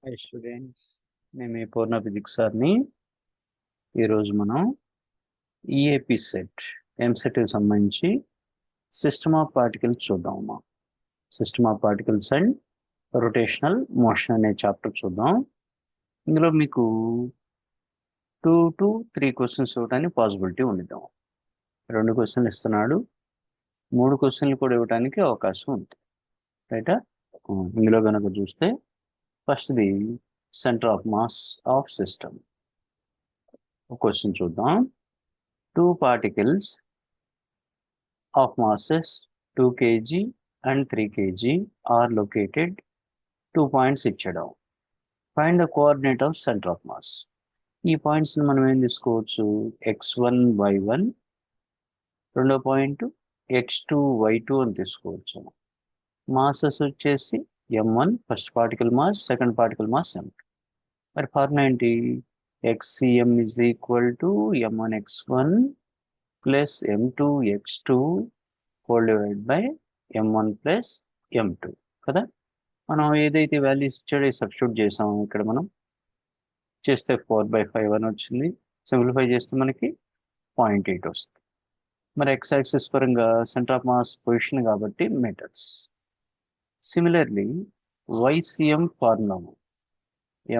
High students, నేను మీ పూర్ణ physics సార్ని. ఈరోజు మనం ఈఏపి సెట్ ఎంసెట్కి సంబంధించి సిస్టమ్ ఆఫ్ పార్టికల్స్ చూద్దామమ్మా. System of particles and rotational motion అనే చాప్టర్ చూద్దాం. ఇందులో మీకు 2 to 3 క్వశ్చన్స్ ఇవ్వడానికి పాసిబిలిటీ ఉండిద్దాం. 2 క్వశ్చన్లు ఇస్తున్నాడు, 3 క్వశ్చన్లు కూడా ఇవ్వడానికి అవకాశం ఉంది. రైటా? ఇందులో కనుక చూస్తే ఫస్ట్ది centre of mass of system. Question చూద్దాం. 2 particles of masses 2 kg and 3 kg are located 2 points ఇచ్చడం. Find the coordinate of center of mass. ఈ పాయింట్స్ మనం ఏం తీసుకోవచ్చు? x1 y1, రెండో పాయింట్ x2 y2 అని తీసుకోవచ్చు. మాసెస్ వచ్చేసి m1 first particle mass, second particle mass m2. మరి formula ఏంటి? xcm is equal to m1 x1 plus m2 x2 whole divide by m1 plus m2 కదా. మనం ఏదైతే వాల్యూస్ ఇచ్చాడో సబ్స్టిట్యూట్ చేసాము. ఇక్కడ మనం చేస్తే 4/5 అని వచ్చింది. సింప్లిఫై చేస్తే మనకి 0.8 వస్తుంది. మరి ఎక్స్ యాక్సిస్ పరంగా సెంటర్ ఆఫ్ మాస్ పొజిషన్ కాబట్టి metres. Similarly YCM formula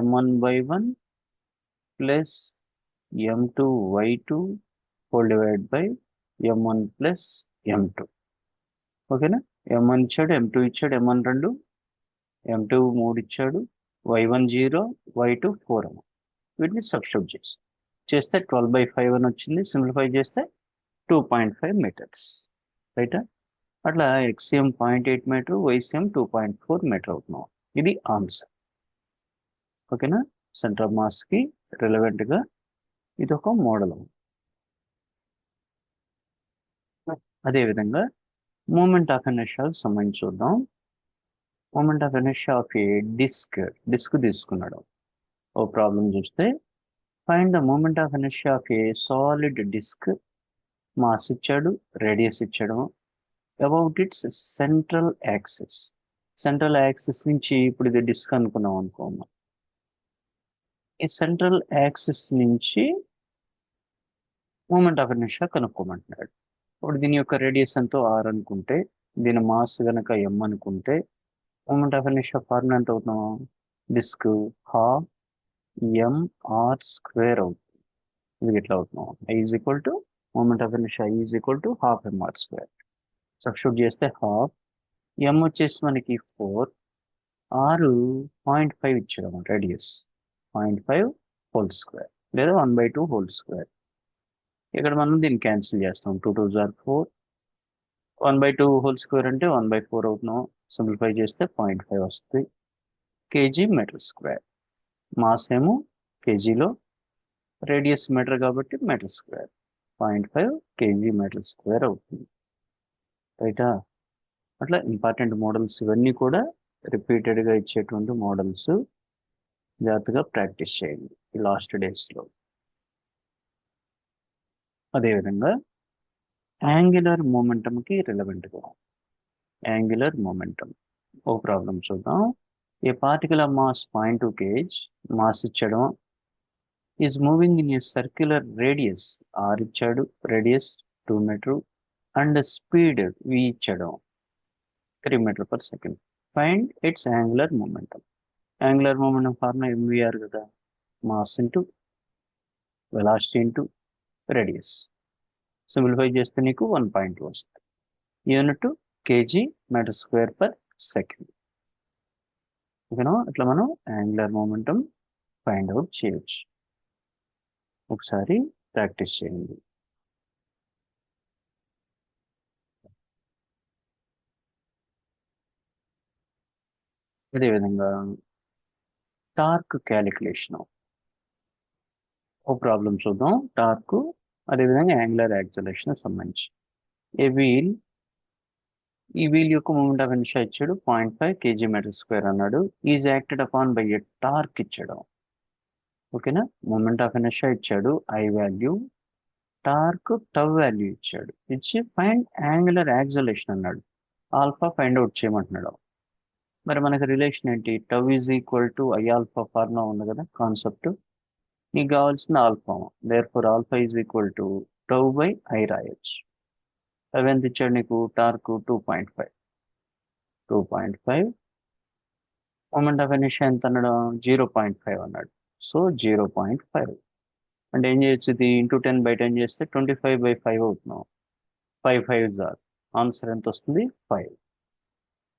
m1/1 plus m2/2 whole divide by m1 plus m2. ఓకేనా? m1 ఇచ్చాడు, m2 ఇచ్చాడు, m1 2, m2 3 ఇచ్చాడు, y1 0, y2 4 అని. వీటిని సబ్స్టిట్యూట్ చేస్తే 12/5 అని వచ్చింది. సింప్లిఫై చేస్తే 2.5 మీటర్స్. రైటా? అట్లా XCM 0.8 మీటర్, YCM 2.4 మీటర్ అవుతున్నాం. ఇది ఆన్సర్. ఓకేనా? సెంటర్ ఆఫ్ మాస్ కి రిలవెంట్ గా ఇది ఒక మోడల్. అదేవిధంగా మూమెంట్ ఆఫ్ ఇనర్షియాకి సంబంధించి చూద్దాం. Moment of inertia of a disc తీసుకున్నాడు. ఓ ప్రాబ్లం చూస్తే find the moment of inertia of a solid disc. Mass ఇచ్చాడు, రేడియస్ ఇచ్చాడు. About its central axis. Central axis నుంచి ఇప్పుడు ఇది డిస్క్ అనుకున్నాం అనుకోమా. ఈ సెంట్రల్ యాక్సిస్ నుంచి మూమెంట్ ఆఫ్ ఇనర్షియా కనుక్కోమంటున్నాడు. ఇప్పుడు దీని యొక్క రేడియస్ ఎంతో r అనుకుంటే, దీని మాస్ గనక m అనుకుంటే, మూమెంట్ ఆఫ్ ఇనర్షియా ఫార్ములా ఎంత అవుతున్నాం? డిస్క్ హాఫ్ mr² అవుతుంది. ఇది ఎట్లా అవుతున్నాం? I is equal to moment of inertia I is equal to half mr². Substitute చేస్తే హాఫ్, m వచ్చేసి మనకి 4, r 0.5 ఇచ్చాడు రేడియస్, 0.5 హోల్ స్క్వేర్ లేదా 1/2 హోల్ స్క్వేర్. ఇక్కడ మనం దీన్ని క్యాన్సిల్ చేస్తాం. 2 2s are 4, 1/2 హోల్ స్క్వేర్ అంటే 1/4 అవుతున్నాం. సింప్లిఫై చేస్తే 0.5 వస్తుంది. KG metre square. మాస్ ఏమో కేజీలో, రేడియస్ మీటర్ కాబట్టి metre square. 0.5 kg metre square అవుతుంది. రైటా? అట్లా ఇంపార్టెంట్ మోడల్స్ ఇవన్నీ కూడా రిపీటెడ్గా ఇచ్చేటువంటి మోడల్స్. జాగ్రత్తగా ప్రాక్టీస్ చేయండి ఈ లాస్ట్ డేస్లో. అదేవిధంగా యాంగులర్ మూమెంటంకి రిలవెంట్గా యాంగులర్ మూమెంటం ఓ ప్రాబ్లం చూద్దాం. A particle of mass 0.2 kg, mass ఇచ్చడం, is moving in a circular radius r ఇచ్చాడు, radius 2 meter and speed v ఇచ్చడం 3 meter per second. Find its angular momentum. Angular momentum formula mvr కదా. Mass into velocity into radius. Simplify చేస్తే నీకు 1.2 వస్తుంది. Unit kg metre square per second. ఓకేనా? ఇట్లా మనం angular momentum find out చేయొచ్చు. ఒకసారి ప్రాక్టీస్ చేయండి. అదేవిధంగా టార్క్ క్యాలిక్యులేషన్ ఓ ప్రాబ్లం చూద్దాం. టార్క్ అదేవిధంగా యాంగులర్ యాక్సిలరేషన్ సంబంధించి ఈ వీల్ యొక్క మూమెంట్ ఆఫ్ ఇనర్షియా ఇచ్చాడు 0.5 kg మీటర్ స్క్వేర్ అన్నాడు. Is acted upon by a torque ఇచ్చాడు. ఓకేనా? మూమెంట్ ఆఫ్ ఇనర్షియా ఇచ్చాడు, I value, torque tau value ఇచ్చాడు. ఇచ్చి ఫైండ్ యాంగులర్ యాక్సిలరేషన్ అన్నాడు. ఆల్ఫా ఫైండ్ అవుట్ చేయమంటున్నాడు. మరి మనకి రిలేషన్ ఏంటి? Tau is equal to I alpha formula ఉంది కదా కాన్సెప్ట్. నీకు కావాల్సిన alpha, therefore alpha is equal to tau by I రాయొచ్చు. అవి ఎంత ఇచ్చాడు నీకు? టార్క్ 2.5. 2.5. మూమెంట్ ఆఫ్ ఇనర్షియా ఎంత అన్నాడు? 0.5 అన్నాడు. సో 0.5 అంటే ఏం చేయొచ్చు? ఇది ఇంటూ 10/10 చేస్తే 25/5 అవుతున్నాం. 5 5 జార్. ఆన్సర్ ఎంత వస్తుంది? 5.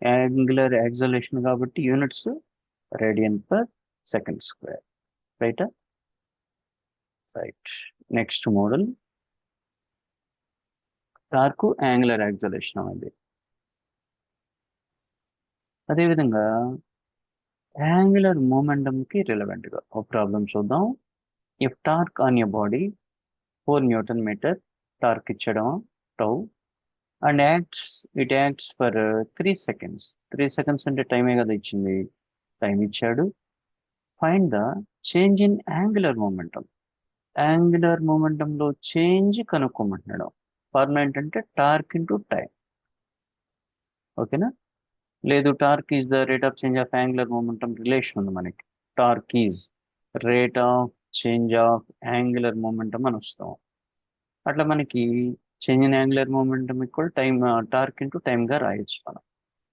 యాంగులర్ యాక్సలేషన్ కాబట్టి units radian per second square. రైటా? Right. Next model torque angular acceleration అనేది. అదేవిధంగా యాంగులర్ కి రిలవెంట్ గా ఒక ప్రాబ్లం చూద్దాం. If torque on a body 4 newton meter, torque ఇచ్చడం tau, and it acts for 3 seconds. 3 seconds అంటే టైమే కదా ఇచ్చింది, టైం ఇచ్చాడు. Find the change in angular momentum. Angular లో చేంజ్ కనుక్కోమంటున్నాడు. ఫార్ములా ఏంటంటే టార్క్ ఇంటూ టైం. ఓకేనా? లేదు, torque is the rate of change of angular momentum relation ఉంది మనకి. Torque is rate of change of angular momentum అని వస్తాం. అట్లా మనకి change in angular momentum equal time, torque into టైంగా రాయొచ్చు మనం.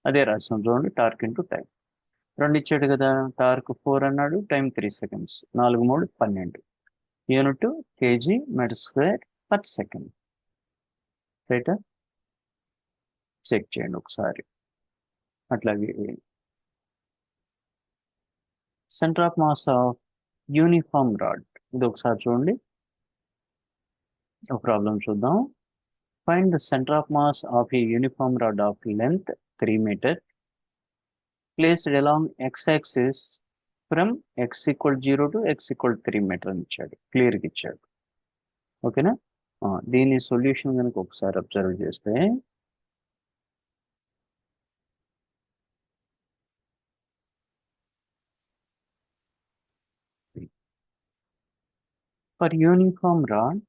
అదే రాసాం చూడండి, టార్క్ ఇంటూ టైం. 2 ఇచ్చాడు కదా, టార్క్ 4 అన్నాడు, time 3 seconds. 4 3 12. Unit kg metre square per second. రైటా? చెక్ చేయండి ఒకసారి. అట్లాగే centre of mass of uniform rod, ఇది ఒకసారి చూడండి. ఒక ప్రాబ్లం చూద్దాం. Find the centre of mass of a uniform rod of length 3 meter placed along x-axis from x equal 0 to x equal 3 meter అని ఇచ్చాడు, క్లియర్గా ఇచ్చాడు. ఓకేనా? దీని సొల్యూషన్ కనుక ఒకసారి అబ్జర్వ్ చేస్తే for uniform rod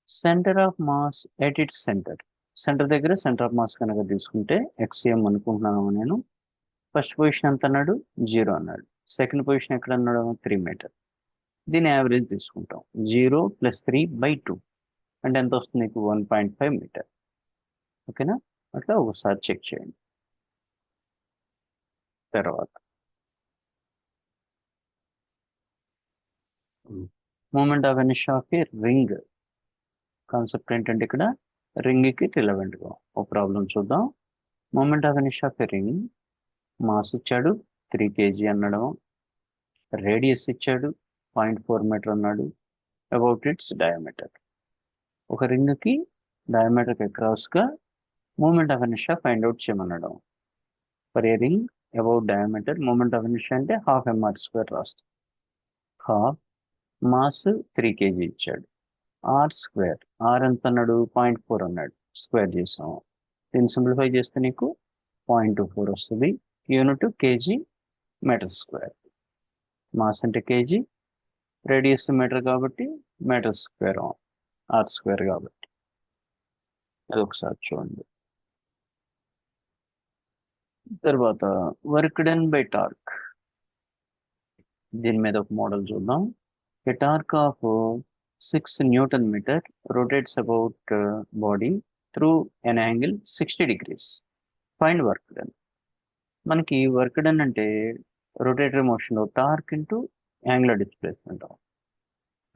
centre of mass at its centre దగ్గర సెంటర్ ఆఫ్ మాస్ కనుక తీసుకుంటే ఎక్స్ఎం అనుకుంటున్నాను నేను. ఫస్ట్ పొజిషన్ ఎంత అన్నాడు? 0 అన్నాడు. సెకండ్ పొజిషన్ ఎక్కడ అన్నాడు? 3 meter. దీని యావరేజ్ తీసుకుంటాం. 0 + 3/2 అంటే ఎంత వస్తుంది నీకు? 1.5 meter. ఓకేనా? అట్లా ఒకసారి చెక్ చేయండి. తర్వాత moment of inertia of a ring. Concept ఏంటంటే ఇక్కడ రింగ్కి రిలవెంట్గా ఒక ప్రాబ్లం చూద్దాం. Moment of inertia of a ring, mass ఇచ్చాడు 3 kg అన్నాడు, రేడియస్ ఇచ్చాడు 0.4 meter అన్నాడు, అబౌట్ ఇట్స్ డయామీటర్. ఒక రింగ్కి డయామీటర్కి అక్రాస్గా moment of inertia find out చేయమన్నాడు. For a ring about diameter moment of inertia అంటే 12 mr² రాస్తుంది. హాఫ్ మాస్ 3 kg ఇచ్చాడు, r². r ఎంత అన్నాడు? 0.4 అన్నాడు, స్క్వేర్ చేసాం. దీన్ని సింప్లిఫై చేస్తే నీకు 0.24 వస్తుంది. Unit kg metre square. Mass అంటే కేజీ, రేడియస్ మీటర్ కాబట్టి మీటర్ స్క్వేర్, r² కాబట్టి. అది ఒకసారి చూడండి. తర్వాత వర్క్ డన్ బై టార్క్, దీని మీద ఒక మోడల్ చూద్దాం. A torque of 6 Newton meter rotates about body through an angle 60 degrees. Find work done. మనకి వర్క్ డన్ అంటే రొటేటరీ మోషన్లో టార్క్ ఇంటూ యాంగులర్ డిస్ప్లేస్మెంట్.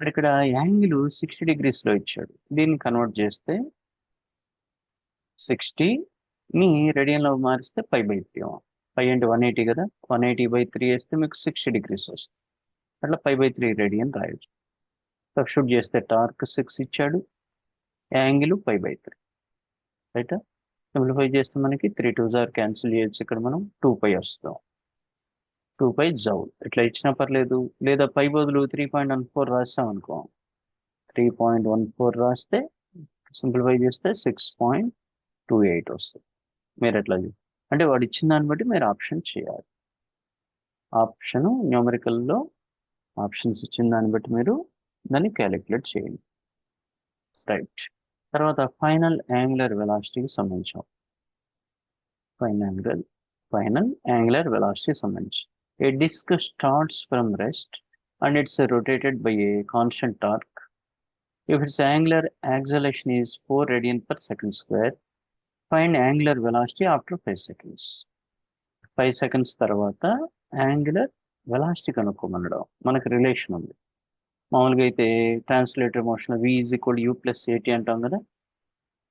ఇక్కడ యాంగిల్ 60 degreesలో ఇచ్చాడు. దీన్ని కన్వర్ట్ చేస్తే 60ని రేడియన్లో మారిస్తే π/3. π అంటే 180 కదా, 180/3 వేస్తే మీకు 60 degrees వస్తుంది. అట్లా π/3 రేడియన్ రాయొచ్చు. సబ్స్టిట్యూట్ చేస్తే టార్క్ 6 ఇచ్చాడు, యాంగిల్ π/3. రైట్? సింప్లిఫై చేస్తే మనకి 3 2s క్యాన్సిల్ చేయొచ్చు. ఇక్కడ మనం 2π వస్తాం. 2π జౌల్ ఇట్లా ఇచ్చినా పర్లేదు. లేదా పై బదులు 3.14 రాస్తాం అనుకో, 3.14 రాస్తే సింప్లిఫై చేస్తే 6.28 వస్తుంది. మీరు ఎట్లా అంటే వాడు ఇచ్చిన దాన్ని బట్టి మీరు ఆప్షన్ చేయాలి. ఆప్షన్ న్యూమరికల్లో ఆప్షన్స్ ఇచ్చిన దాన్ని బట్టి మీరు దాన్ని క్యాలిక్యులేట్ చేయండి. రైట్. తర్వాత ఫైనల్ యాంగులర్ వెలాసిటీకి సంబంధించాం. final angular velocity సంబంధించి. A disk starts from rest and it's rotated by a constant torque. If its angular acceleration is 4 radian per second square, find angular velocity after 5 seconds. 5 seconds తర్వాత angular velocity కనుక్కోమనడం. మనకు relation ఉంది. మామూలుగా అయితే translator motion v is equal u plus a t అంటాం కదా,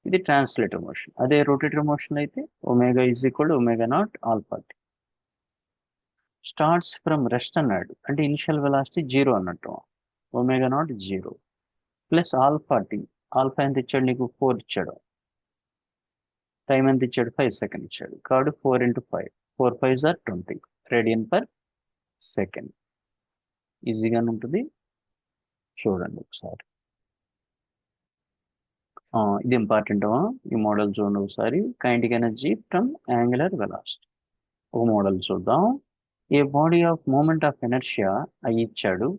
ఇది translator motion. అదే రొటేటర్ మోషన్ అయితే omega is equal omega naught alpha t. Starts from rest అన్నాడు అంటే ఇనిషియల్ వెలాసిటీ 0 అన్నట్టు, omega naught 0 plus alpha t. Alpha ఎంత ఇచ్చాడు నీకు? 4 ఇచ్చాడు. టైం ఎంత ఇచ్చాడు? 5 సెకండ్ ఇచ్చాడు. కాబట్టి 4 × 5, 4 5s are 20 radian per second. ఈజీగానే ఉంటుంది, చూడండి ఒకసారి. ఇది ఇంపార్టెంట్. ఈ మోడల్ చూడండి ఒకసారి. Kinetic energy from angular velocity. ఒక మోడల్ చూద్దాం. A body of moment of inertia I ఇచ్చాడు,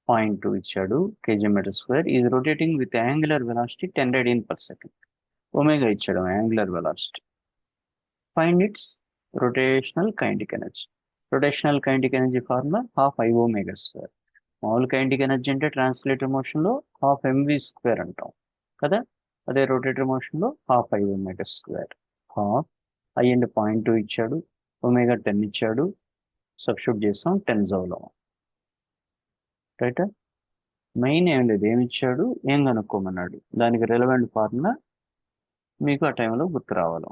0.2 ఇచ్చాడు kg/m², is rotating with angular velocity 10 radian per second. Omega ఇచ్చాడు angular velocity. Find its rotational kinetic energy. Rotational kinetic energy formula ½ I⍵². మామూలు kinetic energy అంటే translator మోషన్లో ½ mv² అంటాం కదా, అదే rotator మోషన్లో ½ I⍵². హాఫ్ I అండ్ 0.2 ఇచ్చాడు, omega 10 ఇచ్చాడు, సబ్స్టిట్యూట్ చేస్తాం 10 జౌల్. రైట్. మెయిన్ ఏం లేదు, ఏమి ఇచ్చాడు, ఏం కనుక్కోమన్నాడు, దానికి రెలవెంట్ ఫార్ములా మీకు ఆ టైంలో గుర్తు రావాలి.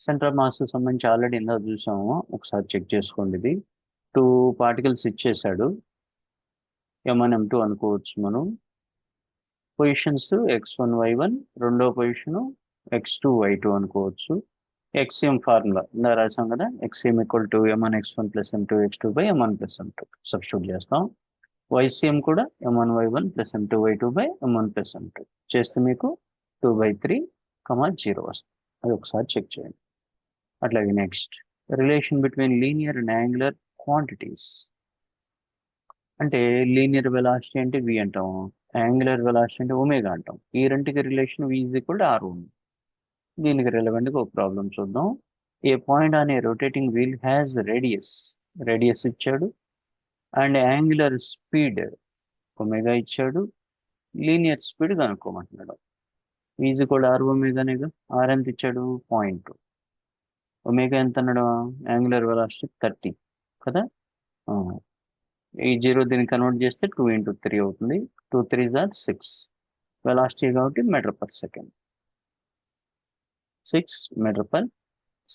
సెంటర్ ఆఫ్ మాస్ సంబంధించి ఆల్రెడీ ఇందాక చూసాము, ఒకసారి చెక్ చేసుకోండి. ఇది 2 పార్టికల్స్ ఇచ్చేసాడు, m1 m2 అనుకోవచ్చు మనం. పొజిషన్స్ x1 y1, రెండో పొజిషన్ x2 y2 అనుకోవచ్చు. xm ఫార్ములా ఇందా రాసాం కదా, xm equal to m1 x1 plus m2 x2 by m1 plus m2 substitute చేస్తాం. ycm కూడా m1 y1 plus m2 y2 by m1 plus m2 చేస్తే మీకు 2/3, 0 వస్తుంది. అది ఒకసారి చెక్ చేయండి. అట్లాగే next, relation between linear and angular quantities. అంటే లీనియర్ వెలాసిటీ అంటే v అంటాం, యాంగులర్ వెలాసిటీ అంటే ఒమేగా అంటాం. ఈ రెండుకి relation v is equal to r ఉంది. దీనికి రిలవెంట్గా ఒక ప్రాబ్లం చూద్దాం. A point on a rotating wheel has radius ఇచ్చాడు, అండ్ యాంగులర్ స్పీడ్ ఒమేగా ఇచ్చాడు, లీనియర్ స్పీడ్ కనుక్కోమంటున్నాడు. ఈజ్ ఈక్వల్ r ఒమేగానేగా. ఆర్ ఎంత ఇచ్చాడు? 0.2. ఒమేగా ఎంత అన్నాడు? యాంగులర్ వెలాసిటీ 30 కదా. ఈ 0 దీన్ని కన్వర్ట్ చేస్తే 2 × 3 అవుతుంది. 2 3s are 6. వెలాసిటీ కాబట్టి meter per second, 6 meter per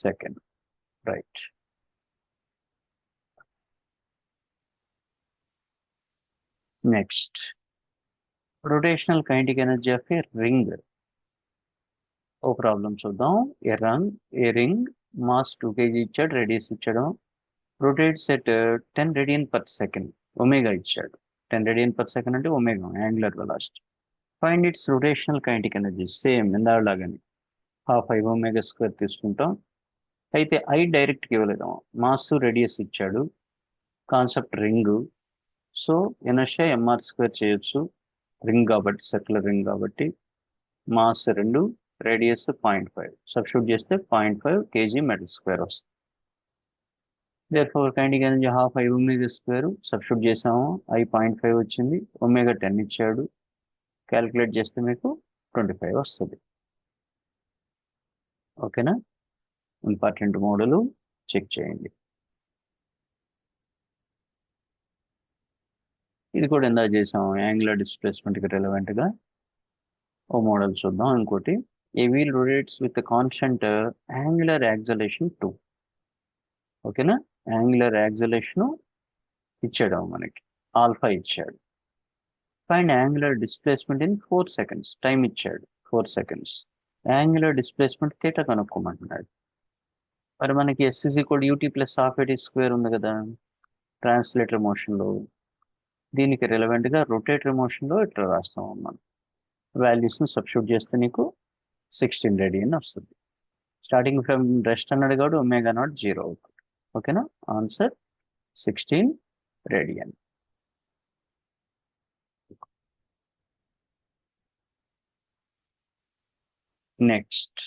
second. Right. Next, rotational kinetic energy of a ring. ఓ ప్రాబ్లం చూద్దాం. ఏ రింగ్ మాస్ 2 kg ఇచ్చాడు, రేడియస్ ఇచ్చాడు, rotates at 10 radian per second, omega ఇచ్చాడు. 10 రేడియన్ పర్ సెకండ్ అంటే omega angular velocity. Find its rotational kinetic energy. Same ఇందాలాగానే ½ I⍵² తీసుకుంటాం. అయితే I డైరెక్ట్గా ఇవ్వలేదు, మాస్ రేడియస్ ఇచ్చాడు, concept ring. So inertia mr² చేయొచ్చు, రింగ్ కాబట్టి, సర్క్యులర్ రింగ్ కాబట్టి. మాస్ 2, రేడియస్ 0.5, సబ్స్టిట్యూట్ చేస్తే 0.5 kg/m² వస్తుంది. Therefore kinetic energy ½ I⍵², substitute చేసాము, I 0.5 వచ్చింది, ఒమేగా 10 ఇచ్చాడు, క్యాలిక్యులేట్ చేస్తే మీకు 25 వస్తుంది. ఓకేనా. ఇంపార్టెంట్ మోడల్, చెక్ చేయండి. ఇది కూడా ఎంత చేసాము, యాంగులర్ డిస్ప్లేస్మెంట్కి రిలవెంట్గా. ఓ మోడల్ చూద్దాం. ఇంకోటి, a wheel rotates with constant angular acceleration 2. ఓకేనా. యాంగులర్ యాక్సలరేషన్ ఇచ్చాడు మనకి, ఆల్ఫా ఇచ్చాడు. Find angular displacement in 4 seconds, time ఇచ్చాడు 4 seconds. యాంగులర్ డిస్ప్లేస్మెంట్ థీటా కనుక్కోమంటున్నాడు. మరి మనకి s = ut + ½ ఉంది కదా ట్రాన్స్లేటర్ మోషన్లో. దీనికి రిలవెంట్గా రొటేటర్ మోషన్లో ఇట్లా రాస్తాం మనం. వాల్యూస్ని సబ్స్టిట్యూట్ చేస్తే నీకు 16 రేడియన్ వస్తుంది. స్టార్టింగ్ ఫ్రమ్ రెస్ట్ అన్నాడు కాబట్టి ఒమేగా నాట్ 0 అవుతుంది. ఓకేనా. Answer 16 radian. Next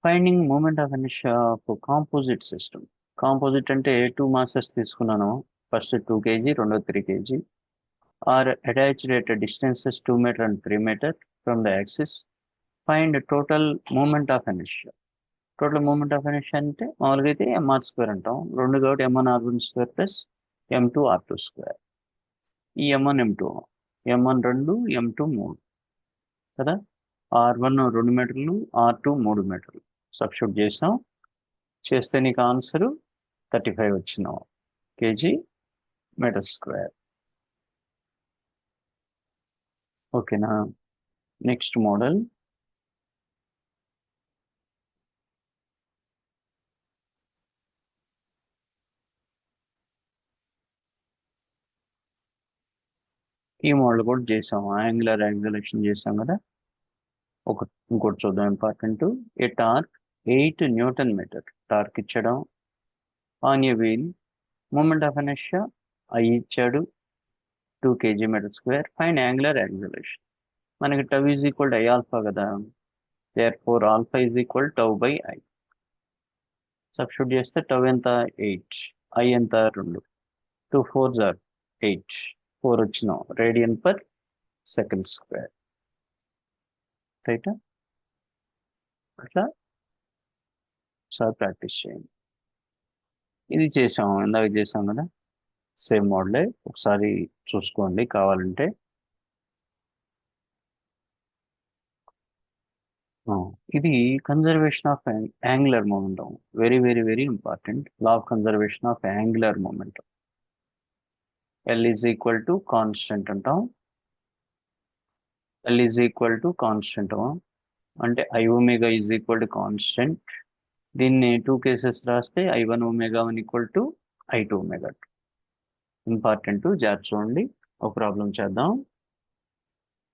finding moment of inertia of composite system. Composite అంటే 2 masses తీసుకున్నాను. ఫస్ట్ 2 kg, రెండో 3 kg are attached at distances 2 meter and 3 meter from the axis. Find total moment of inertia. Total moment of inertia అంటే మామూలుగా అయితే MR square అంటాం. రెండు కాబట్టి m1r1 square plus m2r2 square. ఈ m1 m2 m1 2 m2 3 కదా. r1 2 మీటర్లు, r2 3 మీటర్లు సబ్స్టిట్యూట్ చేస్తే నీకు ఆన్సర్ 35 వచ్చినాం కేజీ మీటర్ స్క్వేర్. ఓకేనా. నెక్స్ట్ మోడల్ ఈ మోడల్ కూడా చేసాం. యాంగులర్ యాక్సిలరేషన్ చేసాం కదా. ఇంకోటి చూద్దాం important. A torque 8 newton meter torque ఇచ్చడం on a wheel. Moment of inertia I ఇచ్చాడు 2 kg metre square. Find angular acceleration. మనకి tau is equal to I alpha కదా. Therefore alpha is equal tau by I. Substitute చేస్తే tau ఎంత 8, I ఎంత 2, 2 4s are 8, 4 వచ్చినాం radian per second square. రైటా. అట్లా ఒకసారి ప్రాక్టీస్ చేయండి. ఇది చేసాం, ఇందాక చేసాం కదా, సేమ్ మోడలే. ఒకసారి చూసుకోండి కావాలంటే. ఇది conservation of angular momentum. Very very very important. Law of conservation of angular momentum. L is equal to constant అంటాం. L is equal to constant అంటే I omega is equal to constant. దీన్ని 2 cases రాస్తే I1 ω1 equal to I2 ω2. Important, జాగ్రత్త చూడండి. ఒక problem చేద్దాం.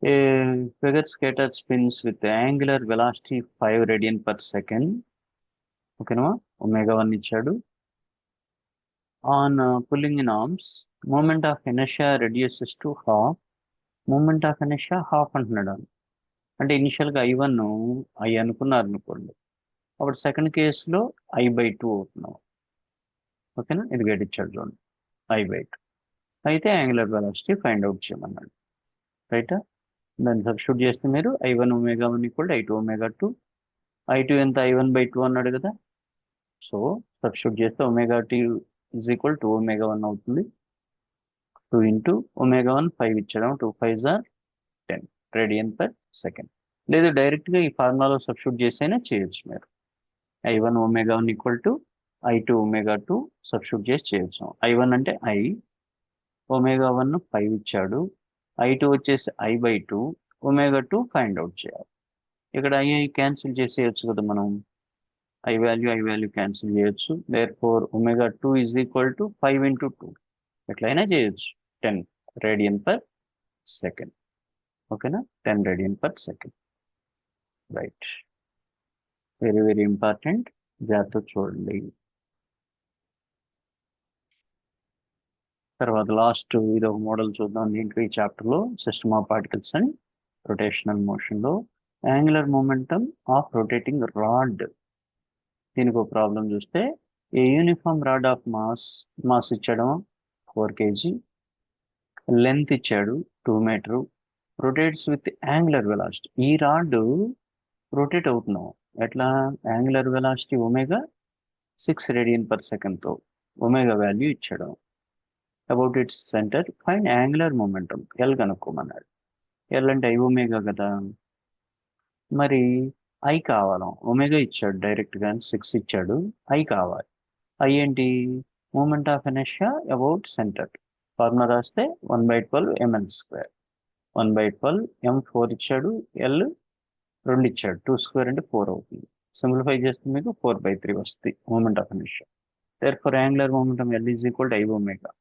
A figure skater spins with angular velocity 5 radian per second. ఓకేనా. ω1 ఇచ్చాడు. On pulling in arms moment of inertia reduces to half. Moment of inertia half అంటున్నాడు. అంటే ఇనిషియల్గా I1 ఐ అనుకున్నారు అనుకోండి, అప్పుడు సెకండ్ కేసులో I/2 అవుతున్నాం. ఓకేనా. ఇది గేట్ ఇచ్చాడు చూడండి, I/2. అయితే యాంగులర్ వెలాసిటీ ఫైండ్ అవుట్ చేయమన్నాడు. రైటా. దాన్ని సబ్స్టిట్యూట్ చేస్తే మీరు I1 ω1 equal to I2 ω2. I2 ఎంత I1/2 అన్నాడు కదా. సో సబ్స్టిట్యూట్ చేస్తే ω2 ఈజ్ ఈక్వల్ టు ω1 అవుతుంది. 2 ఇంటూ ω1 5 ఇచ్చడం, 2 5s are 10 radian per second. లేదు డైరెక్ట్గా ఈ ఫార్ములాలో సబ్స్టిట్యూట్ చేసైనా చేయొచ్చు మీరు. I1 ω1 equal to I2 ω2 substitute చేసి చేయొచ్చు. I1 అంటే I, ω1 5 ఇచ్చాడు, I2 వచ్చేసి I/2, ω2 ఫైండ్ అవుట్ చేయాలి. ఇక్కడ I క్యాన్సిల్ చేసేయచ్చు కదా మనం. ఐ వాల్యూ క్యాన్సిల్ చేయొచ్చు. Therefore ω2 is equal to 5 into 2 ఎట్లయినా చేయొచ్చు. 10 రేడియన్ పర్ సెకండ్. ఓకేనా. 10 radian per second. Right. Very very important, జాగ్రత్త చూడండి. తర్వాత లాస్ట్ ఇది ఒక మోడల్ చూద్దాం. దీంట్లో ఈ చాప్టర్లో system of particles and rotational మోషన్లో angular momentum of rotating rod. దీనికి ఒక ప్రాబ్లం చూస్తే, a uniform rod of mass ఇచ్చాడు 4 kg, లెంత్ ఇచ్చాడు 2 meter, rotates with angular velocity. ఈ రాడ్ రొటేట్ అవుతున్నాం ఎట్లా, angular velocity ω6 radian per second omega value ఇచ్చాడు. About its center find angular momentum. L కనుక్కోమన్నాడు. ఎల్ అంటే I ఒమేగా కదా. మరి ఐ కావాలి. ఒమేగా ఇచ్చాడు డైరెక్ట్గా 6 ఇచ్చాడు, ఐ కావాలి. ఐ ఏంటి, moment of inertia about centre. Formula రాస్తే 1/12 mL². 1/12 m4 ఇచ్చాడు, ఎల్ 2 ఇచ్చాడు, 2² అంటే 4 అవుతుంది. సింప్లిఫై చేస్తే మీకు 4/3 వస్తుంది moment of inertia. Therefore angular momentum L is equal to I omega.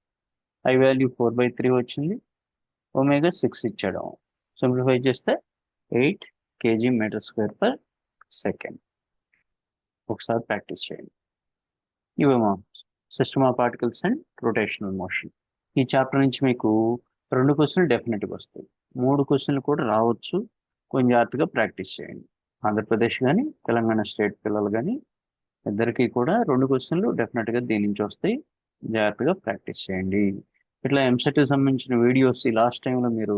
I value 4/3 వచ్చింది, ω6 ఇచ్చాడు. సింప్లిఫై చేస్తే 8 kg metre square per second. ఒకసారి ప్రాక్టీస్ చేయండి. ఇవేమో system of particles and rotational motion. ఈ చాప్టర్ నుంచి మీకు 2 క్వశ్చన్లు డెఫినెట్గా వస్తాయి, 3 క్వశ్చన్లు కూడా రావచ్చు, కొంచెం జాగ్రత్తగా ప్రాక్టీస్ చేయండి. ఆంధ్రప్రదేశ్ కానీ తెలంగాణ స్టేట్ పిల్లలు కానీ ఇద్దరికి కూడా 2 క్వశ్చన్లు డెఫినెట్గా దీని నుంచి వస్తాయి. జాగ్రత్తగా ప్రాక్టీస్ చేయండి. ఇట్లా ఎంసెట్కి సంబంధించిన వీడియోస్ ఈ లాస్ట్ టైంలో మీరు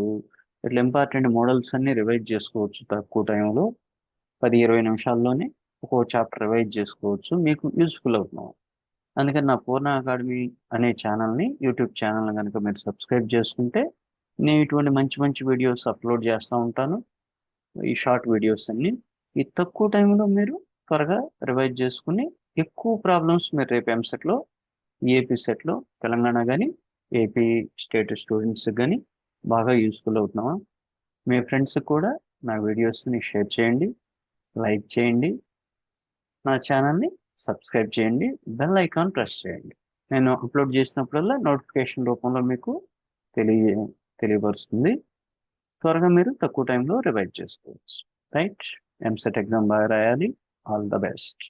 ఇట్లా ఇంపార్టెంట్ మోడల్స్ అన్ని రివైజ్ చేసుకోవచ్చు తక్కువ టైంలో. 10-20 నిమిషాల్లోనే ఒక్కో చాప్టర్ రివైజ్ చేసుకోవచ్చు. మీకు యూస్ఫుల్ అవుతున్నాం. అందుకని నా పూర్ణ అకాడమీ అనే ఛానల్ని యూట్యూబ్ ఛానల్ కనుక మీరు సబ్స్క్రైబ్ చేసుకుంటే నేను ఇటువంటి మంచి మంచి వీడియోస్ అప్లోడ్ చేస్తూ ఉంటాను. ఈ షార్ట్ వీడియోస్ అన్ని ఈ తక్కువ టైంలో మీరు త్వరగా రివైజ్ చేసుకుని ఎక్కువ ప్రాబ్లమ్స్ మీరు రేపు ఎంసెట్లో ఏపీ సెట్లో తెలంగాణ కానీ ఏపీ స్టేట్ స్టూడెంట్స్కి కానీ బాగా యూస్ఫుల్ అవుతున్నావా. మీ ఫ్రెండ్స్కి కూడా నా వీడియోస్ని షేర్ చేయండి, లైక్ చేయండి, నా ఛానల్ని సబ్స్క్రైబ్ చేయండి, బెల్ ఐకాన్ ప్రెస్ చేయండి. నేను అప్లోడ్ చేసినప్పుడల్లా నోటిఫికేషన్ రూపంలో మీకు తెలియపరుస్తుంది. త్వరగా మీరు తక్కువ టైంలో రివైజ్ చేసుకోవచ్చు. రైట్. ఎంసెట్ ఎగ్జామ్ బాగా రాయాలి. All the best.